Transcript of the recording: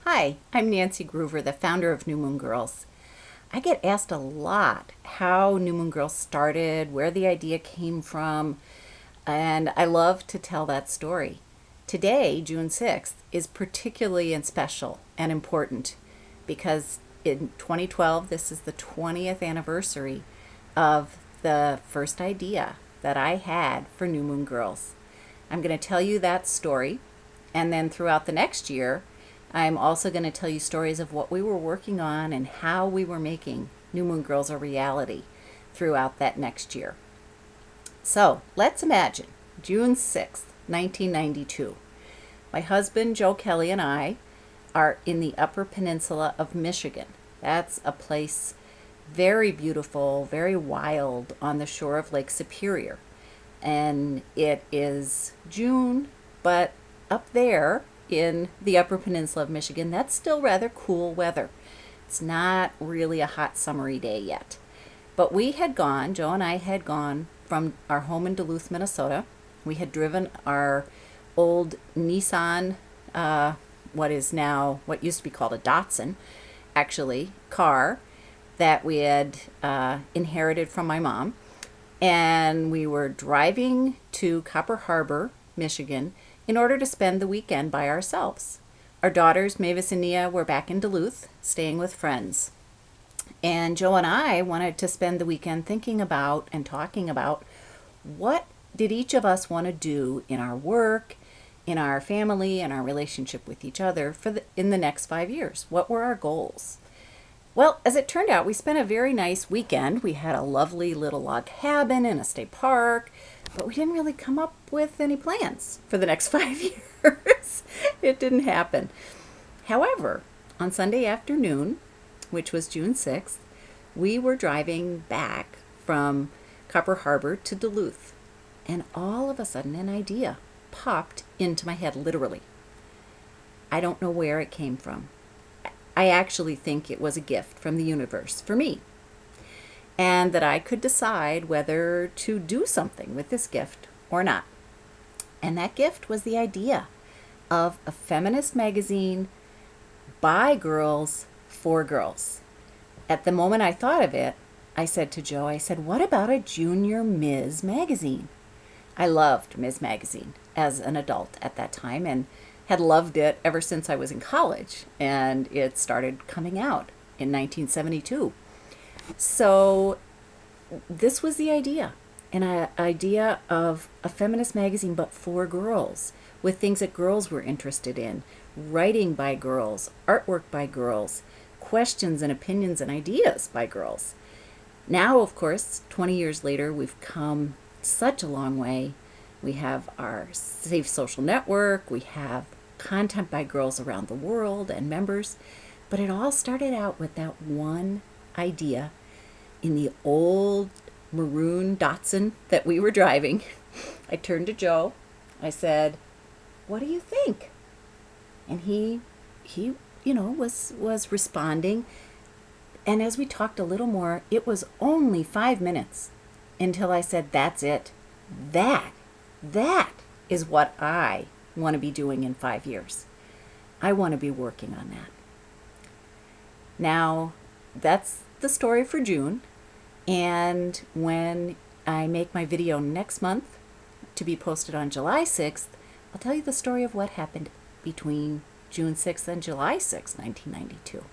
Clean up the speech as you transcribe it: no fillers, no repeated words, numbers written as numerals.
Hi, I'm Nancy Gruver, the founder of New Moon Girls. I get asked a lot how New Moon Girls started, where the idea came from, and I love to tell that story. Today, June 6th, is particularly and special and important because in 2012, this is the 20th anniversary of the first idea that I had for New Moon Girls. I'm going to tell you that story, and then throughout the next year, I'm also going to tell you stories of what we were working on and how we were making New Moon Girls a reality throughout that next year. So let's imagine June 6th, 1992. My husband, Joe Kelly, and I are in the Upper Peninsula of Michigan. That's a place very beautiful, very wild on the shore of Lake Superior. And it is June, but up there in the Upper Peninsula of Michigan, that's still rather cool weather. It's not really a hot summery day yet. But Joe and I had gone from our home in Duluth, Minnesota. We had driven our old Nissan, what used to be called a Datsun, actually, car that we had inherited from my mom. And we were driving to Copper Harbor, Michigan, in order to spend the weekend by ourselves. Our daughters, Mavis and Nia, were back in Duluth, staying with friends. And Joe and I wanted to spend the weekend thinking about and talking about what did each of us want to do in our work, in our family, and our relationship with each other in the next 5 years. What were our goals? Well, as it turned out, we spent a very nice weekend. We had a lovely little log cabin in a state park, but we didn't really come up with any plans for the next 5 years. It didn't happen. However, on Sunday afternoon, which was June 6th, we were driving back from Copper Harbor to Duluth, and all of a sudden an idea popped into my head, literally. I don't know where it came from. I actually think it was a gift from the universe for me, and that I could decide whether to do something with this gift or not. And that gift was the idea of a feminist magazine by girls for girls. At the moment I thought of it, I said to Joe, what about a junior Ms. magazine? I loved Ms. Magazine as an adult at that time and had loved it ever since I was in college, and it started coming out in 1972. So this was the idea, an idea of a feminist magazine but for girls, with things that girls were interested in, writing by girls, artwork by girls, questions and opinions and ideas by girls. Now, of course, 20 years later, we've come such a long way. We have our Safe Social Network, we have content by girls around the world and members, but it all started out with that one idea in the old maroon Datsun that we were driving. I turned to Joe. I said, "What do you think?" And he was responding. And as we talked a little more, it was only 5 minutes until I said, "That's it. That is what I want to be doing in 5 years. I want to be working on that." Now, that's the story for June. And when I make my video next month to be posted on July 6th, I'll tell you the story of what happened between June 6th and July 6th, 1992.